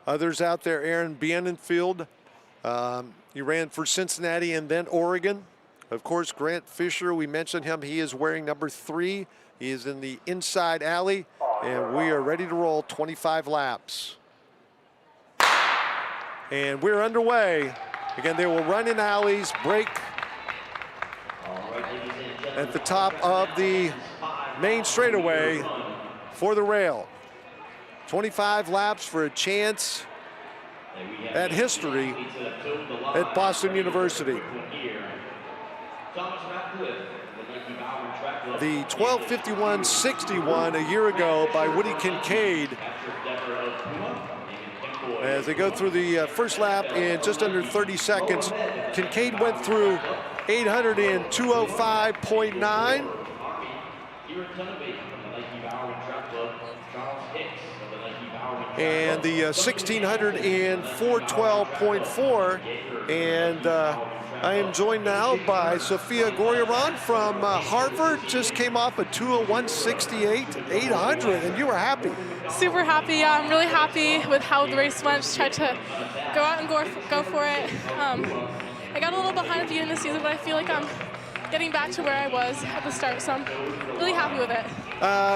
others out there. Aaron Bienenfeld, he ran for Cincinnati and then Oregon. Of course, Grant Fisher, we mentioned him. He is wearing number 3. He is in the inside alley, and we are ready to roll 25 laps. And we're underway. Again, they will run in alleys, break at the top of the main straightaway for the rail. 25 laps for a chance at history at Boston University. The 12:51.61 a year ago by Woody Kincaid, as they go through the first lap in just under 30 seconds. Kincaid went through 800 in 2:05.9. And the 1600 in 4:12.4. And I am joined now by Sophia Gorriaran from Harvard. Just came off a 2:01.68, 800, and you were happy. Super happy, yeah. I'm really happy with how the race went. Just tried to go out and go for it. I got a little behind at the beginning of the season, but I feel like I'm getting back to where I was at the start, so I'm really happy with it.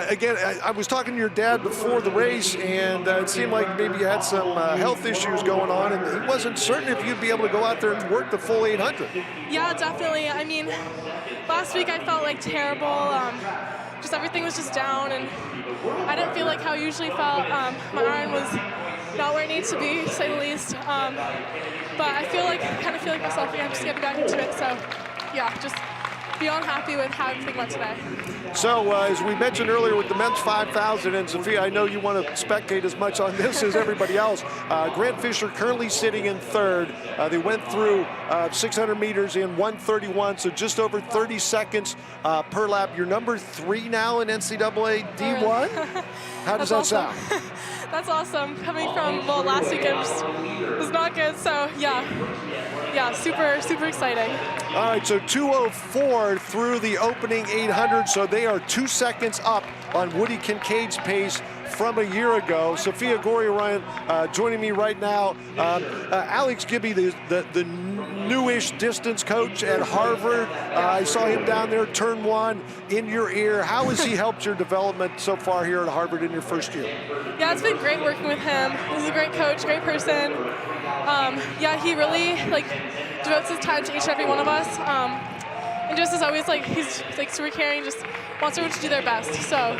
Again, I was talking to your dad before the race, and it seemed like maybe you had some health issues going on, and he wasn't certain if you'd be able to go out there and work the full 800. Yeah, definitely. I mean, last week I felt like terrible. Just everything was just down, and I didn't feel like how I usually felt. My iron was not where it needs to be, to say the least. But I kind of feel like myself again, just getting back into it. So, yeah, just beyond happy with how everything went today. So, as we mentioned earlier with the men's 5,000, and Sophia, I know you want to spectate as much on this as everybody else. Grant Fisher currently sitting in third. They went through 600 meters in 1:31, so just over 30 seconds per lap. You're number 3 now in NCAA D1. How does that sound? That's awesome. Coming from, well, last week it was not good, so yeah, super, super exciting. All right, so 2:04 through the opening 800, so they are 2 seconds up on Woody Kincaid's pace from a year ago. Sophia Gorriaran joining me right now. Alex Gibby, the newish distance coach at Harvard. I saw him down there, turn 1, in your ear. How has he helped your development so far here at Harvard in your first year? Yeah, it's been great working with him. He's a great coach, great person. Yeah, he really devotes his time to each and every one of us. And just as always, he's super caring, just wants everyone to do their best. So,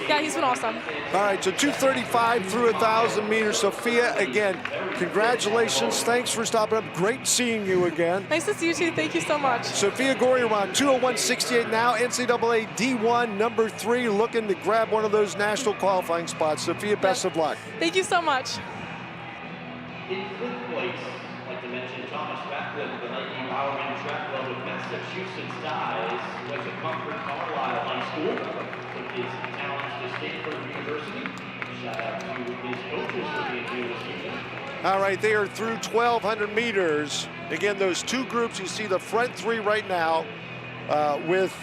yeah, he's been awesome. All right, so 2:35 through 1,000 meters. Sophia, again, congratulations. Thanks for stopping up. Great seeing you again. Nice to see you too. Thank you so much. Sophia Gorriaran, 2:01.68 now, NCAA D1, number 3, looking to grab one of those national qualifying spots. Sophia, best of luck. Thank you so much. In 5th place, I'd like to mention Thomas Backlund, the Nike Bowerman Track Club with Massachusetts ties, went to Concord Carlisle High School, took his talents to Stanford University. Shout out to his coaches for being here this evening. All right, they are through 1,200 meters. Again, those 2 groups, you see the front 3 right now, with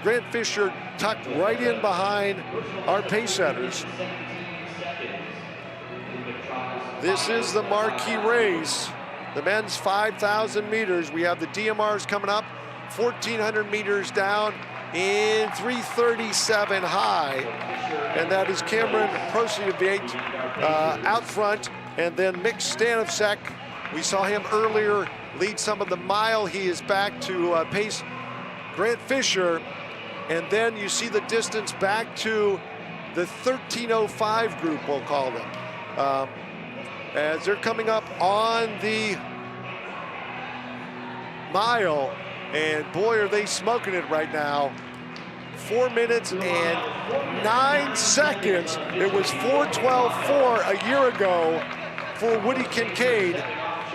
Grant Fisher tucked right in behind our pace setters. This is the marquee race, the men's 5,000 meters. We have the DMRs coming up, 1,400 meters down in 3:37 high. And that is Cameron Prosievate out front, and then Mick Stanivsek. We saw him earlier lead some of the mile. He is back to pace Grant Fisher. And then you see the distance back to the 13:05 group, we'll call them. As they're coming up on the mile, and boy, are they smoking it right now. 4 minutes and 9 seconds. It was 4:12.4 a year ago for Woody Kincaid,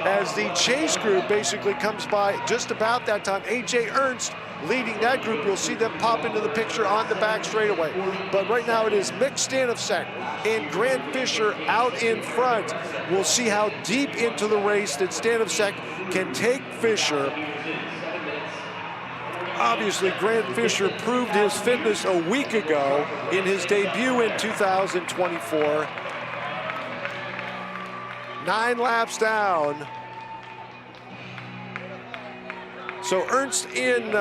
as the chase group basically comes by just about that time. A.J. Ernst leading that group. You'll see them pop into the picture on the back straightaway. But right now it is Mick Stanivsek and Grant Fisher out in front. We'll see how deep into the race that Stanivsek can take Fisher. Obviously, Grant Fisher proved his fitness a week ago in his debut in 2024. 9 laps down. So Ernst in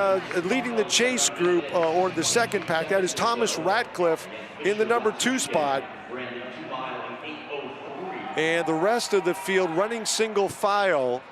leading the chase group, or the second pack. That is Thomas Ratcliffe in the number 2 spot. And the rest of the field running single file.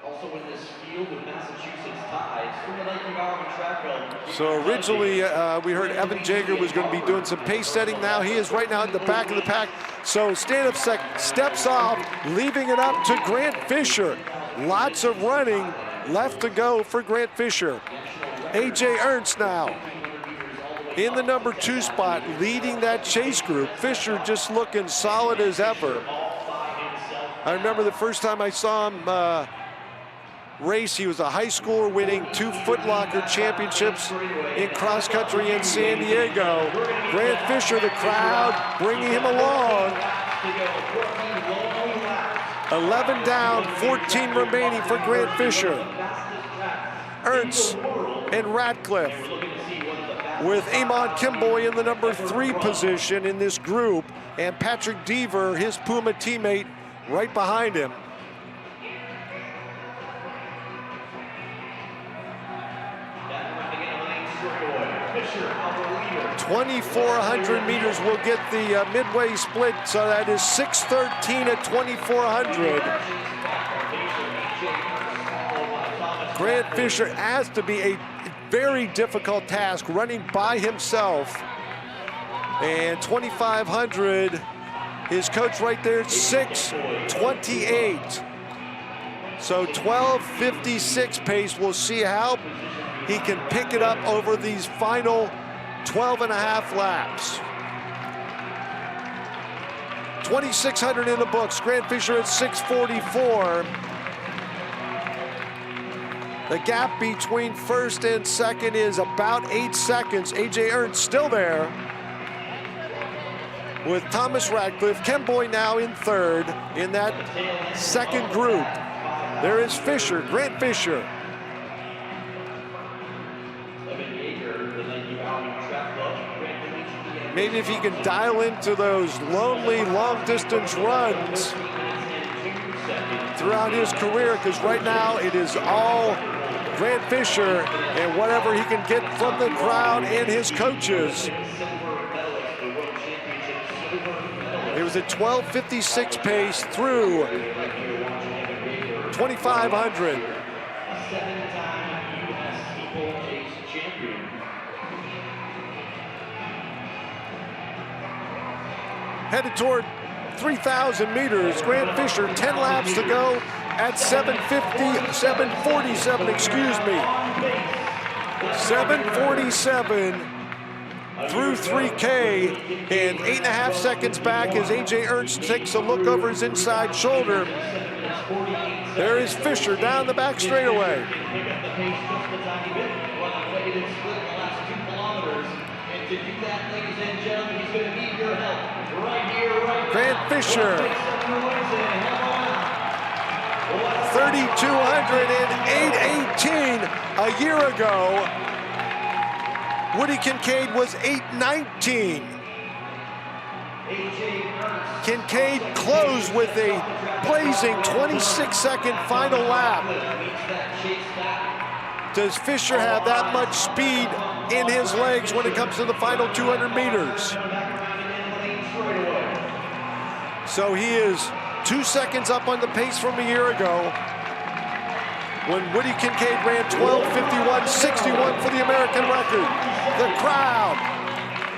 Also in this field with Massachusetts ties from the Nike Bowerman track belt. So originally we heard Evan Jager was going to be doing some pace setting. Now he is right now in the back of the pack. So Stanhope steps off, leaving it up to Grant Fisher. Lots of running left to go for Grant Fisher. AJ Ernst now in the number 2 spot, leading that chase group. Fisher just looking solid as ever. I remember the first time I saw him race, he was a high schooler winning 2 Foot Locker championships in cross country in San Diego. Grant Fisher, the crowd bringing him along. 11 down, 14 remaining for Grant Fisher. Ernst and Ratcliffe with Amon Kimboy in the number 3 position in this group, and Patrick Deaver, his Puma teammate, right behind him. 2,400 meters will get the midway split, so that is 6:13 at 2,400. Grant Fisher has to be a very difficult task running by himself. And 2,500, his coach right there, 6:28. So 12:56 pace. We'll see how he can pick it up over these final 12.5 laps. 2,600 in the books. Grant Fisher at 6:44. The gap between first and second is about 8 seconds. AJ Ernst still there with Thomas Ratcliffe. Kimboy now in third in that second group. There is Fisher, Grant Fisher. Maybe if he can dial into those lonely long-distance runs throughout his career, because right now it is all Grant Fisher and whatever he can get from the crowd and his coaches. It was a 12:56 pace through 2,500. Headed toward 3,000 meters. Grant Fisher, 10 laps to go at 7:47, excuse me. 7:47 through 3K, and 8.5 seconds back as AJ Ernst takes a look over his inside shoulder. There is Fisher down the back straightaway. Grant Fisher, 3,200 and 8:18 a year ago. Woody Kincaid was 8:19. Kincaid closed with a blazing 26-second final lap. Does Fisher have that much speed in his legs when it comes to the final 200 meters? So he is 2 seconds up on the pace from a year ago, when Woody Kincaid ran 12:51.61 for the American record. The crowd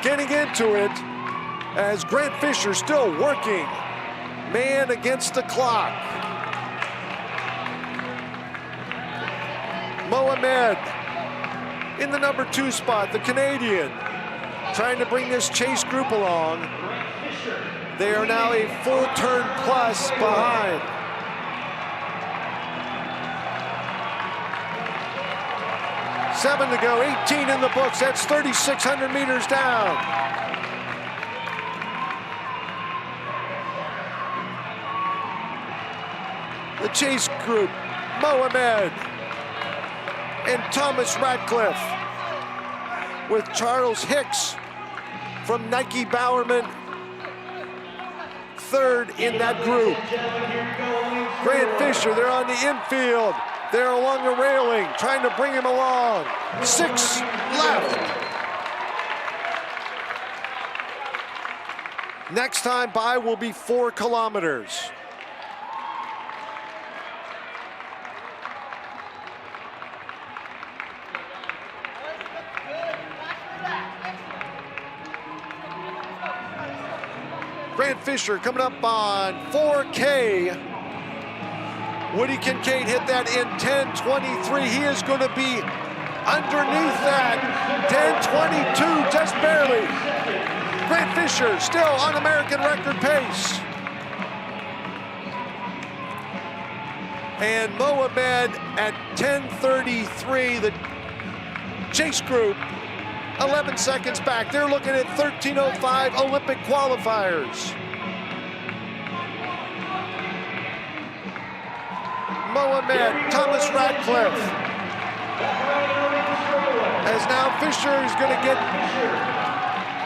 getting into it as Grant Fisher still working, man against the clock. Mohamed in the number 2 spot, the Canadian, trying to bring this chase group along. They are now a full turn plus behind. Seven to go, 18 in the books. That's 3,600 meters down. The chase group, Mohamed and Thomas Ratcliffe, with Charles Hicks from Nike Bowerman third in that group. Grant Fisher, they're on the infield. They're along the railing, trying to bring him along. 6 left. Next time by will be 4 kilometers. Grant Fisher coming up on 4K. Woody Kincaid hit that in 10:23. He is going to be underneath that. 10:22, just barely. Grant Fisher still on American record pace. And Mohamed at 10:33, the chase group, 11 seconds back. They're looking at 13:05 Olympic qualifiers. Mohamed, Thomas Radcliffe. As now Fisher is going to get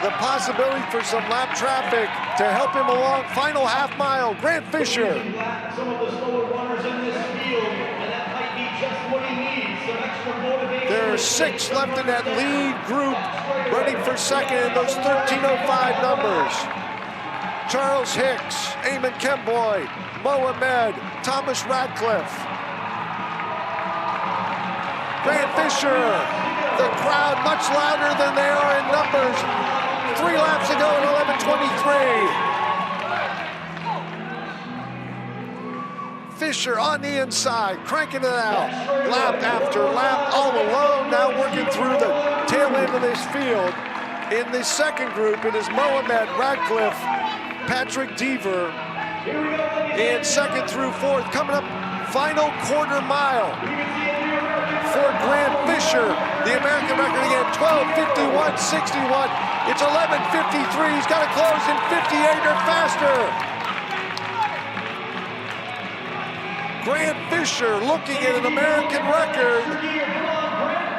the possibility for some lap traffic to help him along. Final half mile, Grant Fisher. Some of the slower runners in this field, and that might be just what he needs. Some extra motivation. There are 6 left in that lead group, running for second in those 13:05 numbers. Charles Hicks, Eamon Kemboy, Mohamed, Thomas Radcliffe. Grant Fisher, the crowd much louder than they are in numbers. 3 laps to go at 11:23. Fisher on the inside, cranking it out. Lap after lap, all alone, now working through the tail end of this field. In the second group, it is Mohamed, Radcliffe, Patrick Deaver in second through fourth. Coming up, final quarter mile for Grant Fisher. The American record again, 12:51.61. It's 11:53. He's got to close in 58 or faster. Grant Fisher looking at an American record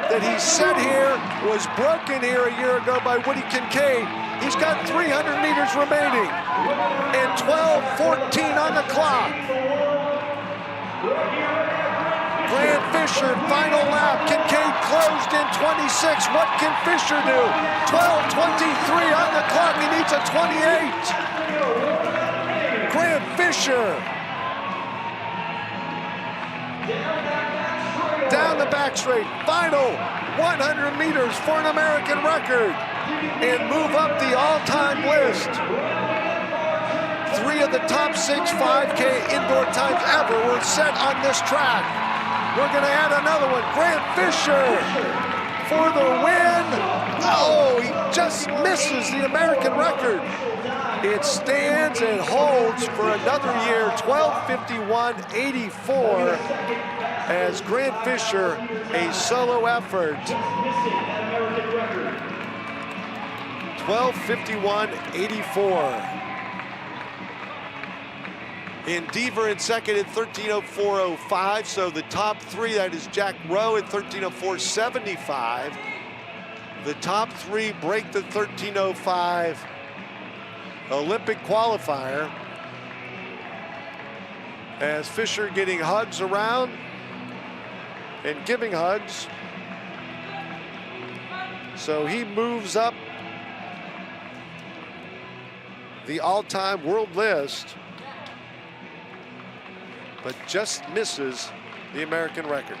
that he set here, was broken here a year ago by Woody Kincaid. He's got 300 meters remaining and 12:14 on the clock. Grant Fisher, final lap. Kincaid closed in 26. What can Fisher do? 12:23 on the clock. He needs a 28. Grant Fisher. Down the back straight. Final 100 meters for an American record and move up the all-time list. 3 of the top 6 5K indoor times ever were set on this track. We're going to add another one. Grant Fisher for the win. Oh, he just misses the American record. It stands and holds for another year, 12:51.84, as Grant Fisher, a solo effort. 12:51.84. In Deaver in second at 13:04.05, so the top 3, that is Jack Rowe at 13:04.75. The top 3 break the 13:05 Olympic qualifier. As Fisher getting hugs around and giving hugs. So he moves up the all-time world list, but just misses the American record.